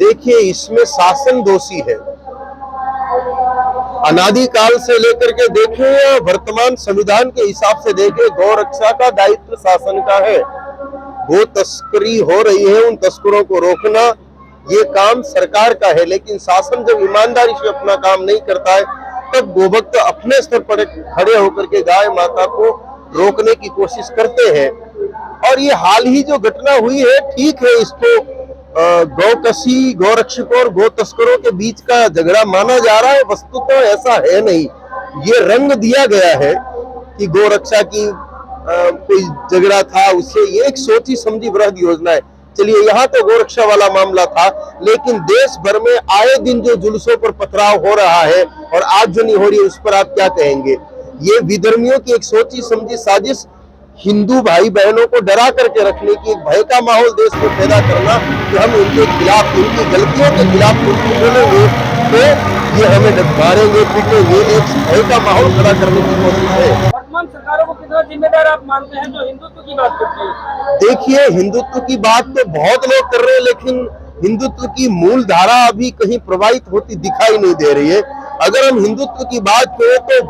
देखिए, इसमें शासन दोषी है। अनादिकाल से लेकर के देखें या वर्तमान संविधान के हिसाब से देखें, गौ रक्षा का दायित्व शासन का है। गो तस्करी हो रही है, उन तस्करों को रोकना ये काम सरकार का है। लेकिन शासन जब ईमानदारी से अपना काम नहीं करता है, तब गोभक्त अपने स्तर पर खड़े होकर के गाय माता को रोकने की कोशिश करते हैं। और ये हाल ही जो घटना हुई है, ठीक है, इसको गौकशी, गौरक्षकों और गौ तस्करों के बीच का झगड़ा माना जा रहा है। वस्तुतः ऐसा है नहीं, ये रंग दिया गया है कि गौ रक्षा की कोई झगड़ा था, उससे ये एक सोची समझी वृहद योजना है। चलिए, यहाँ तो गौरक्षा वाला मामला था, लेकिन देश भर में आए दिन जो जुलूसों पर पथराव हो रहा है और आगजनी हो रही है, उस पर आप क्या कहेंगे? ये विधर्मियों की एक सोची समझी साजिश, हिंदू भाई बहनों को डरा करके रखने की, एक भय का माहौल देश में पैदा करना कि हम उनके खिलाफ, उनकी गलतियों के खिलाफ बोलेंगे तो ये हमें मारेंगे पीटेंगे, एक भय का माहौल खड़ा करने की कोशिश है। वर्तमान सरकारों को कितना जिम्मेदार आप मानते हैं जो हिंदुत्व की बात करती है? देखिए, हिंदुत्व की बात तो बहुत लोग कर रहे हैं, लेकिन हिंदुत्व की मूल धारा अभी कहीं प्रवाहित होती दिखाई नहीं दे रही है। अगर हम हिंदुत्व की बात करें तो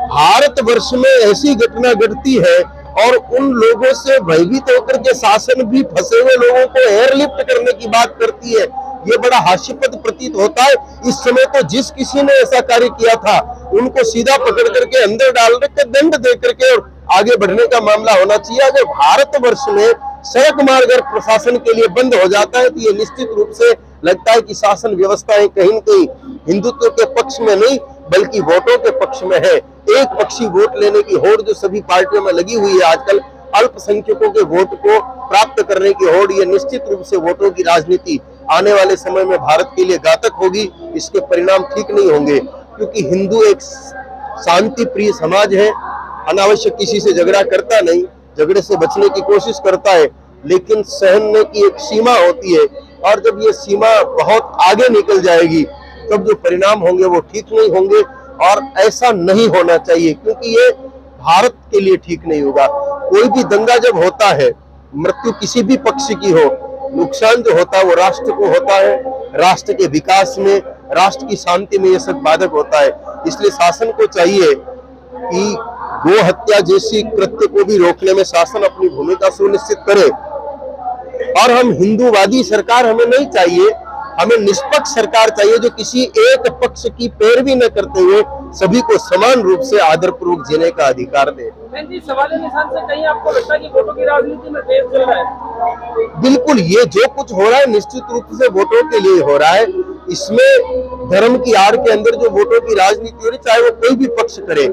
भारतवर्ष में ऐसी घटना घटती है और उन लोगों से भयभीत होकर के शासन भी फंसे हुए लोगों को एयरलिफ्ट करने की बात करती है। ये बड़ा हास्यास्पद प्रतीत होता है। इस समय तो जिस किसी ने ऐसा कार्य किया था, उनको सीधा पकड़ करके अंदर डाल के दंड दे करके और आगे बढ़ने का मामला होना चाहिए। अगर भारतवर्ष में सड़क मार्ग अगर प्रशासन के लिए बंद हो जाता है, तो ये निश्चित रूप से लगता है कि शासन व्यवस्थाएं कहीं न कहीं हिंदुत्व के पक्ष में नहीं, बल्कि वोटों के पक्ष में है। एक पक्षी वोट लेने की होड़ जो सभी पार्टियों में लगी हुई है आजकल, अल्पसंख्यकों के वोट को प्राप्त करने की होड़, ये निश्चित रूप से वोटों की राजनीति आने वाले समय में भारत के लिए घातक होगी। इसके परिणाम ठीक नहीं होंगे, क्योंकि हिंदू एक शांति प्रिय समाज है, अनावश्यक किसी से झगड़ा करता नहीं, झगड़े से बचने की कोशिश करता है, लेकिन सहने की एक सीमा होती है। और जब ये सीमा बहुत आगे निकल जाएगी, तब जो परिणाम होंगे वो ठीक नहीं होंगे, और ऐसा नहीं होना चाहिए, क्योंकि ये भारत के लिए ठीक नहीं होगा। कोई भी दंगा जब होता है, मृत्यु किसी भी पक्ष की हो, नुकसान जो होता है वो राष्ट्र को होता है, राष्ट्र के विकास में, राष्ट्र की शांति में ये सब बाधक होता है। इसलिए शासन को चाहिए कि गो हत्या जैसी कृत्य को भी रोकने में शासन अपनी भूमिका सुनिश्चित करे। और हम हिंदूवादी सरकार हमें नहीं चाहिए, हमें निष्पक्ष सरकार चाहिए जो किसी एक पक्ष की पैरवी न करते हुए सभी को समान रूप से आदरपूर्वक जीने का अधिकार दे। सवाल निशान से कहीं आपको लगता है कि वोटों की राजनीति में देश चल रहा है? बिल्कुल, ये जो कुछ हो रहा है निश्चित रूप से वोटों के लिए हो रहा है। इसमें धर्म की आड़ के अंदर जो वोटों की राजनीति हो रही, चाहे वो कोई भी पक्ष करे,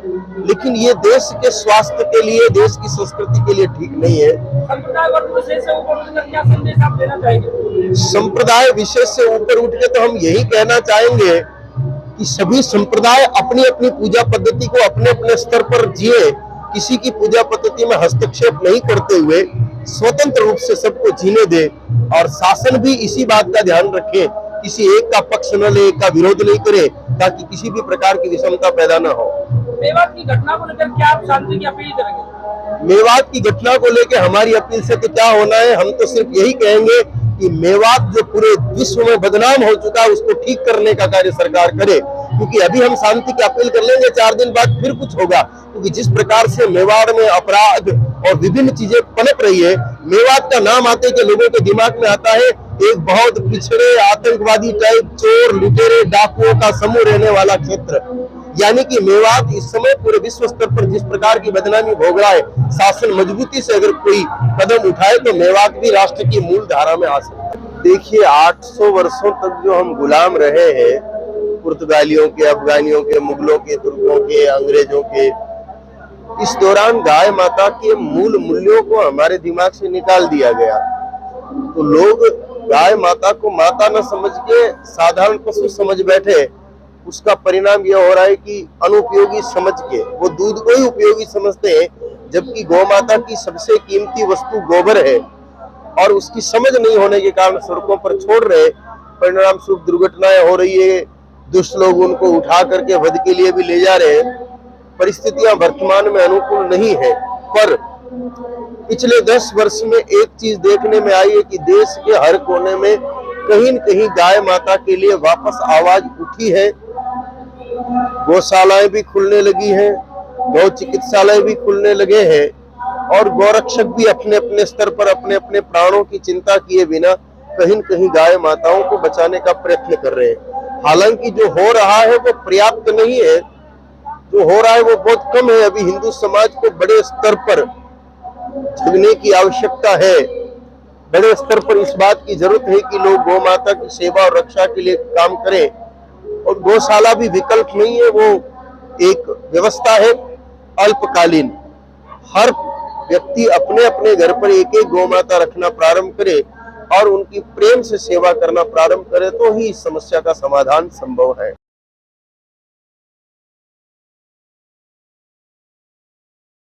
लेकिन ये देश के स्वास्थ्य के लिए, देश की संस्कृति के लिए ठीक नहीं है। संप्रदाय विशेष से ऊपर उठकर क्या संदेश आप देना चाहेंगे? संप्रदाय विशेष से ऊपर उठ के तो हम यही कहना चाहेंगे कि सभी संप्रदाय अपनी अपनी पूजा पद्धति को अपने अपने स्तर पर जिए, किसी की पूजा पद्धति में हस्तक्षेप नहीं करते हुए स्वतंत्र रूप से सबको जीने दे। और शासन भी इसी बात का ध्यान रखे, किसी एक का पक्ष न ले, एक का विरोध नहीं करे, ताकि किसी भी प्रकार की विषमता पैदा न हो। मेवात की घटना को लेकर क्या आप शांति की अपील करेंगे? मेवात की घटना को लेकर हमारी अपील से तो क्या होना है, हम तो सिर्फ यही कहेंगे कि मेवात जो पूरे विश्व में बदनाम हो चुका है, उसको ठीक करने का कार्य सरकार करे। क्योंकि अभी हम शांति की अपील कर लेंगे, 4 दिन बाद फिर कुछ होगा, क्योंकि जिस प्रकार से मेवाड़ में अपराध और विभिन्न चीजें पनप रही है, मेवात का नाम आते के लोगों के दिमाग में आता है एक बहुत पिछड़े आतंकवादी टाइप चोर, लुटेरे, डाकुओं का समूह रहने वाला क्षेत्र। यानी कि मेवात इस समय पूरे विश्व स्तर पर जिस प्रकार की बदनामी भोग रहा है, शासन मजबूती से अगर कोई कदम उठाए तो मेवात भी राष्ट्र की मूल धारा में आ सकता है। देखिए, 800 वर्षों तक जो हम गुलाम रहे हैं, पुर्तगालियों के, अफगानियों के, मुगलों के, तुर्कों के, अंग्रेजों के, इस दौरान गाय माता के मूल मूल्यों को हमारे दिमाग से निकाल दिया गया। तो लोग गाय माता को माता न समझ के साधारण पशु समझ बैठे। उसका परिणाम यह हो रहा है कि अनुपयोगी समझ के वो दूध को ही उपयोगी समझते हैं, जबकि गौ माता की सबसे कीमती वस्तु गोबर है, और उसकी समझ नहीं होने के कारण सड़कों पर छोड़ रहे। परिणाम स्वरूप दुर्घटनाएं हो रही है, दुष्ट लोग उनको उठा करके वध के लिए भी ले जा रहे हैं। परिस्थितियां वर्तमान में अनुकूल नहीं है, पर पिछले 10 वर्ष में एक चीज देखने में आई है कि देश के हर कोने में कहीं न कहीं गाय माता के लिए वापस आवाज उठी है। गौशालाएं भी खुलने लगी हैं, गौ चिकित्सालय भी खुलने लगे हैं और गौरक्षक भी अपने अपने स्तर पर अपने अपने प्राणों की चिंता किए बिना कहीं न कहीं गाय माताओं को बचाने का प्रयत्न कर रहे हैं। हालांकि जो हो रहा है वो पर्याप्त नहीं है, जो हो रहा है वो बहुत कम है। अभी हिंदू समाज को बड़े स्तर पर जगने की आवश्यकता है। बड़े स्तर पर इस बात की जरूरत है कि लोग गौ माता की सेवा और रक्षा के लिए काम करें और गौशाला भी विकल्प नहीं है, वो एक व्यवस्था है अल्पकालीन। हर व्यक्ति अपने अपने घर पर एक एक गौ माता रखना प्रारंभ करे और उनकी प्रेम से सेवा करना प्रारंभ करे तो ही इस समस्या का समाधान संभव है।